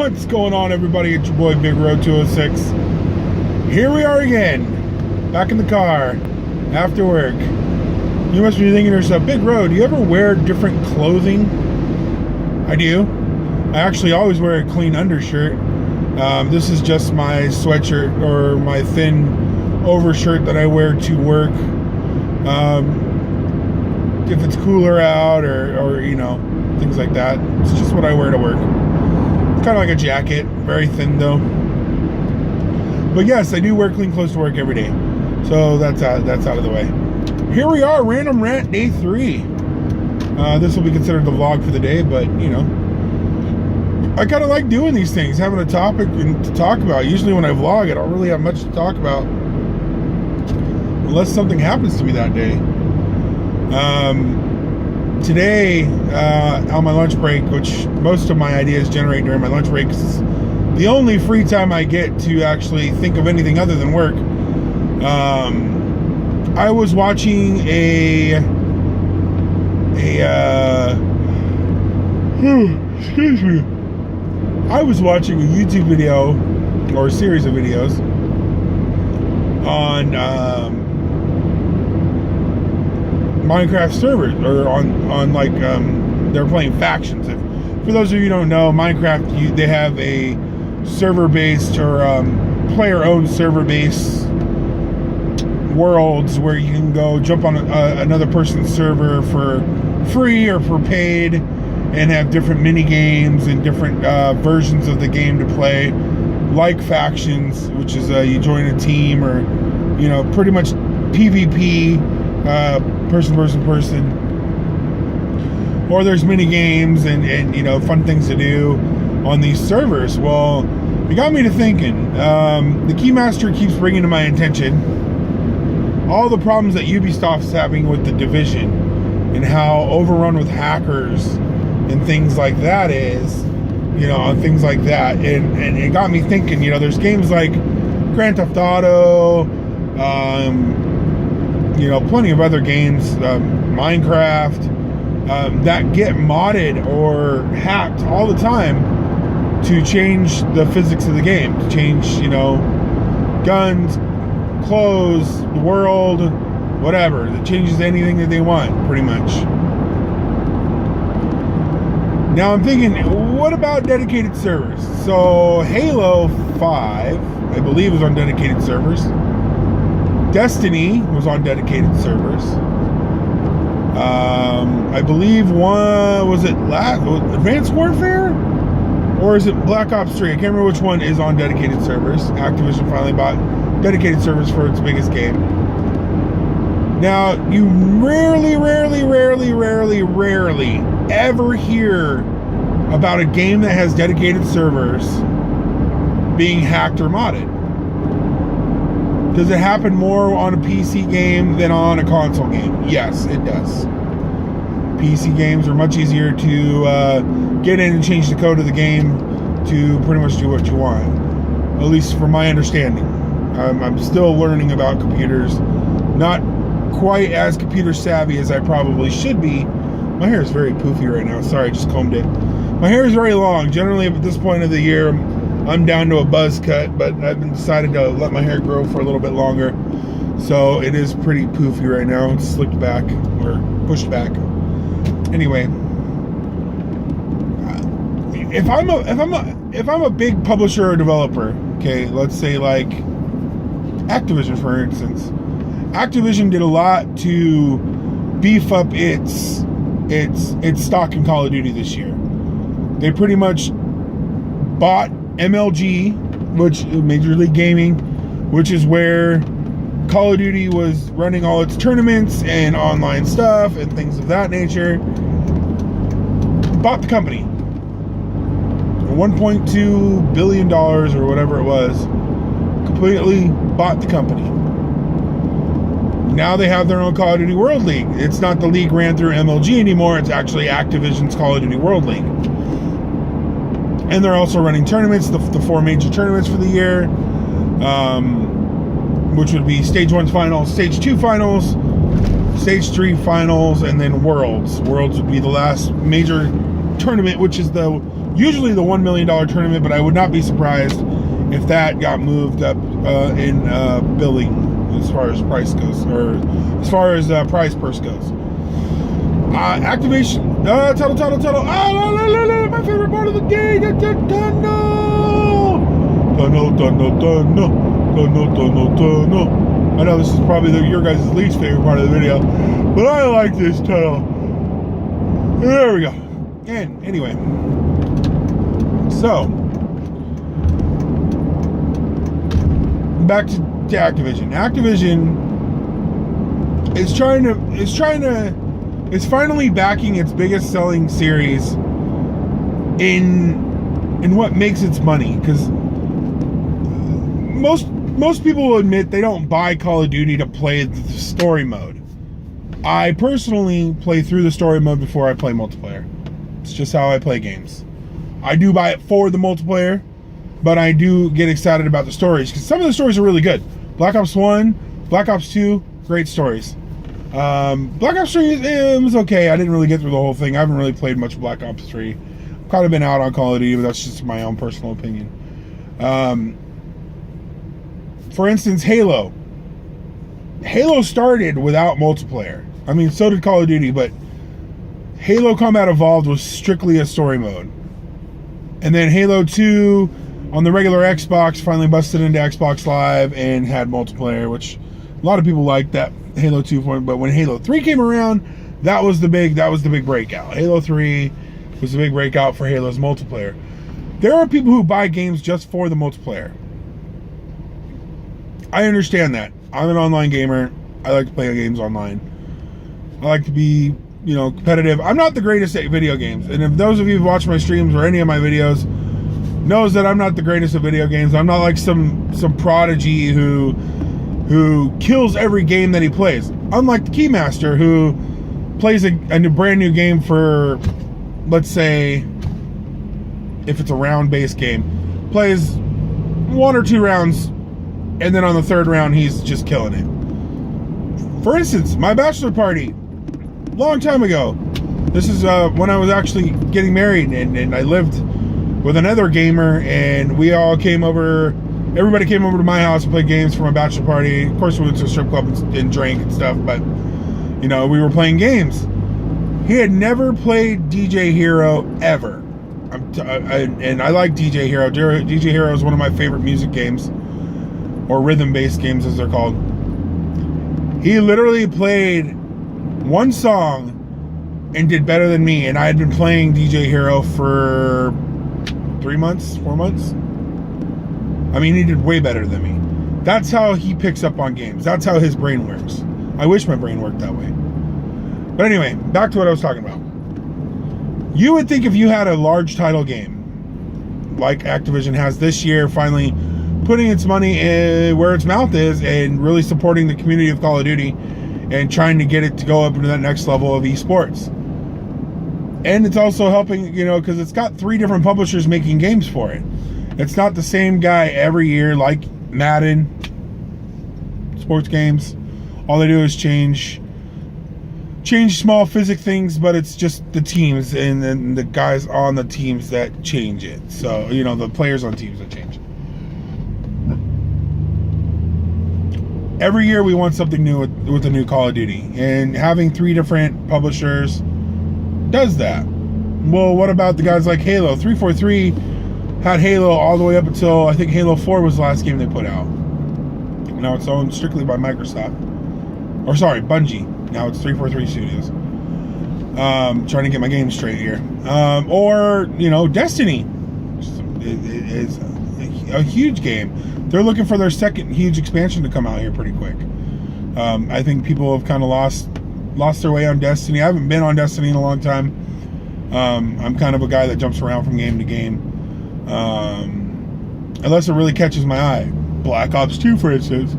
What's going on, everybody? It's your boy Big Road 206. Here we are again, back in the car after work. You must be thinking to yourself, Big Road, do you ever wear different clothing? I do. I actually always wear a clean undershirt. This is just my sweatshirt or my thin overshirt that I wear to work. If it's cooler out or you know, things like that. It's just what I wear to work. It's kind of like a jacket, very thin though. But yes, I do wear clean clothes to work every day. So that's out of the way. Here we are, Random Rant Day 3. This will be considered the vlog for the day, but you know, I kind of like doing these things, having a topic to talk about. Usually when I vlog, I don't really have much to talk about unless something happens to me that day. Today, on my lunch break, which most of my ideas generate during my lunch breaks, is the only free time I get to actually think of anything other than work. I was watching excuse me. I was watching a YouTube video, or a series of videos, on Minecraft servers, or on like they're playing factions. For those of you who don't know, Minecraft, they have a server-based or player-owned server-based worlds where you can go jump on another person's server for free or for paid, and have different mini games and different versions of the game to play, like factions, which is you join a team, or you know, pretty much PvP, person versus person, or there's mini games and you know, fun things to do on these servers. Well, it got me to thinking. The Keymaster keeps bringing to my attention all the problems that Ubisoft's having with the Division, and how overrun with hackers and things like that is, you know, and things like that. And it got me thinking, you know, there's games like Grand Theft Auto, you know, plenty of other games, Minecraft, that get modded or hacked all the time to change the physics of the game, to change, you know, guns, clothes, the world, whatever. It changes anything that they want, pretty much. Now I'm thinking, what about dedicated servers? So Halo 5, I believe, was on dedicated servers. Destiny was on dedicated servers. I believe was it Advanced Warfare? Or is it Black Ops 3? I can't remember which one is on dedicated servers. Activision finally bought dedicated servers for its biggest game. Now, you rarely ever hear about a game that has dedicated servers being hacked or modded. Does it happen more on a PC game than on a console game? Yes, it does. PC games are much easier to get in and change the code of the game to pretty much do what you want. At least from my understanding. I'm still learning about computers. Not quite as computer savvy as I probably should be. My hair is very poofy right now. Sorry, I just combed it. My hair is very long. Generally, at this point of the year, I'm down to a buzz cut, but I've decided to let my hair grow for a little bit longer. So it is pretty poofy right now. It's slicked back or pushed back. Anyway, if I'm a big publisher or developer, okay, let's say like Activision, for instance. Activision did a lot to beef up its stock in Call of Duty this year. They pretty much bought MLG, which Major League Gaming, which is where Call of Duty was running all its tournaments and online stuff and things of that nature. Bought the company. $1.2 billion or whatever it was. Completely bought the company. Now they have their own Call of Duty World League. It's not the league ran through MLG anymore. It's actually Activision's Call of Duty World League. And they're also running tournaments, the 4 major tournaments for the year, which would be Stage 1 finals, Stage 2 finals, Stage 3 finals, and then Worlds. Worlds would be the last major tournament, which is the usually the $1 million tournament, but I would not be surprised if that got moved up in billing as far as price goes, or as far as prize purse goes. Activation, tunnel. No, my favorite part of the day. Tunnel. I know this is probably your guys' least favorite part of the video, but I like this tunnel. There we go. And anyway, so back to Activision. Activision is finally backing its biggest selling series in what makes its money, because most people will admit they don't buy Call of Duty to play the story mode. I personally play through the story mode before I play multiplayer. It's just how I play games. I do buy it for the multiplayer, but I do get excited about the stories, because some of the stories are really good. Black Ops 1, Black Ops 2, great stories. Black Ops 3 was okay. I didn't really get through the whole thing. I haven't really played much Black Ops 3. I've kind of been out on Call of Duty, but that's just my own personal opinion. For instance, Halo. Halo started without multiplayer. I mean, so did Call of Duty, but Halo Combat Evolved was strictly a story mode. And then Halo 2 on the regular Xbox finally busted into Xbox Live and had multiplayer, which a lot of people liked that Halo 2 point. But when Halo 3 came around, that was the big breakout. Halo 3 was the big breakout for Halo's multiplayer. There are people who buy games just for the multiplayer. I understand that. I'm an online gamer. I like to play games online. I like to be, competitive. I'm not the greatest at video games. And if those of you who watch my streams or any of my videos knows that I'm not the greatest at video games. I'm not like some prodigy who kills every game that he plays. Unlike the Keymaster, who plays a brand new game for, let's say, if it's a round-based game, plays 1 or 2 rounds, and then on the 3rd round, he's just killing it. For instance, my bachelor party, long time ago. This is when I was actually getting married, and I lived with another gamer, and we all came over. Everybody came over to my house and played games for my bachelor party. Of course, we went to a strip club and drank and stuff, but we were playing games. He had never played DJ Hero ever, and I like DJ Hero. DJ Hero is one of my favorite music games, or rhythm-based games as they're called. He literally played one song and did better than me, and I had been playing DJ Hero for 3 months, 4 months. I mean, he did way better than me. That's how he picks up on games. That's how his brain works. I wish my brain worked that way. But anyway, back to what I was talking about. You would think if you had a large title game, like Activision has this year, finally putting its money where its mouth is and really supporting the community of Call of Duty and trying to get it to go up into that next level of esports. And it's also helping, because it's got 3 different publishers making games for it. It's not the same guy every year like Madden, sports games. All they do is change small physics things, but it's just the teams and then the guys on the teams that change it. So, the players on teams that change it. Every year we want something new with the new Call of Duty, and having 3 different publishers does that. Well, what about the guys like Halo? 343 had Halo all the way up until I think Halo 4 was the last game they put out. Now it's owned strictly by Microsoft. Or sorry, Bungie. Now it's 343 Studios. Trying to get my game straight here. Or Destiny. It's a huge game. They're looking for their second huge expansion to come out here pretty quick. I think people have kind of lost their way on Destiny. I haven't been on Destiny in a long time. I'm kind of a guy that jumps around from game to game. Unless it really catches my eye. Black Ops 2, for instance.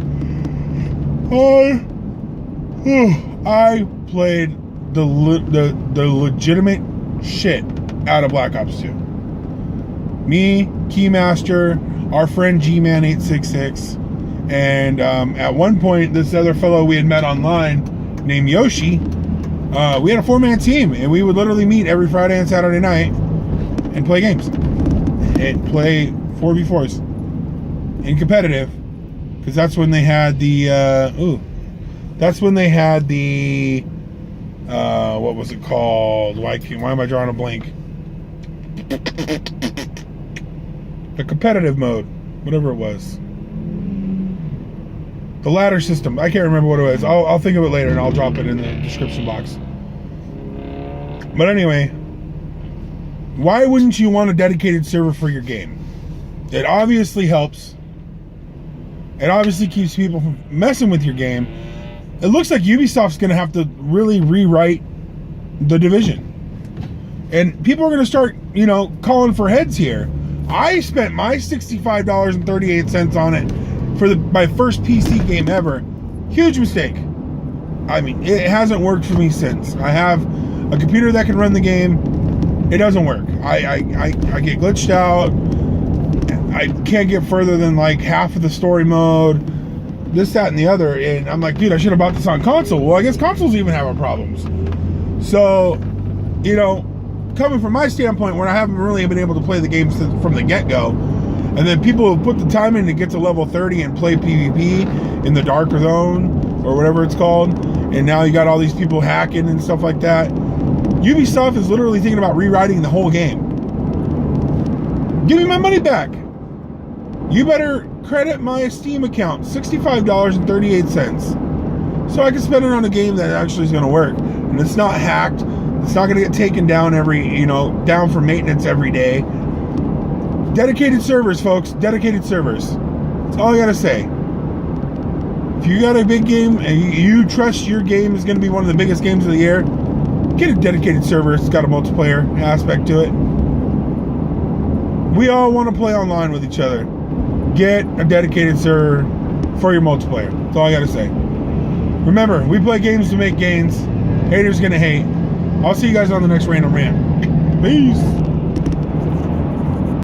I played the legitimate shit out of Black Ops 2. Me, Keymaster, our friend G-Man866, and at one point, this other fellow we had met online named Yoshi, we had a 4-man team, and we would literally meet every Friday and Saturday night and play games. And play 4v4s in competitive, because that's when they had the what was it called? Why am I drawing a blank? The competitive mode, whatever it was. The ladder system. I can't remember what it was. I'll think of it later and I'll drop it in the description box. But anyway, why wouldn't you want a dedicated server for your game? It obviously helps. It obviously keeps people from messing with your game. It looks like Ubisoft's going to have to really rewrite The Division. And people are going to start, calling for heads here. I spent my $65.38 on it for my first PC game ever. Huge mistake. I mean, it hasn't worked for me since. I have a computer that can run the game. It doesn't work. I get glitched out. I can't get further than like half of the story mode. This, that, and the other. And I'm like, dude, I should have bought this on console. Well, I guess consoles even have problems. So, coming from my standpoint, where I haven't really been able to play the games from the get-go, and then people who put the time in to get to level 30 and play PvP in the Dark Zone, or whatever it's called, and now you got all these people hacking and stuff like that. Ubisoft is literally thinking about rewriting the whole game. Give me my money back. You better credit my Steam account, $65.38, so I can spend it on a game that actually is going to work. And it's not hacked. It's not going to get taken down down for maintenance every day. Dedicated servers, folks. Dedicated servers. That's all I got to say. If you got a big game and you trust your game is going to be one of the biggest games of the year, get a dedicated server. It's got a multiplayer aspect to it. We all want to play online with each other. Get a dedicated server for your multiplayer. That's all I got to say. Remember, we play games to make gains. Haters gonna hate. I'll see you guys on the next Random Rant. Peace.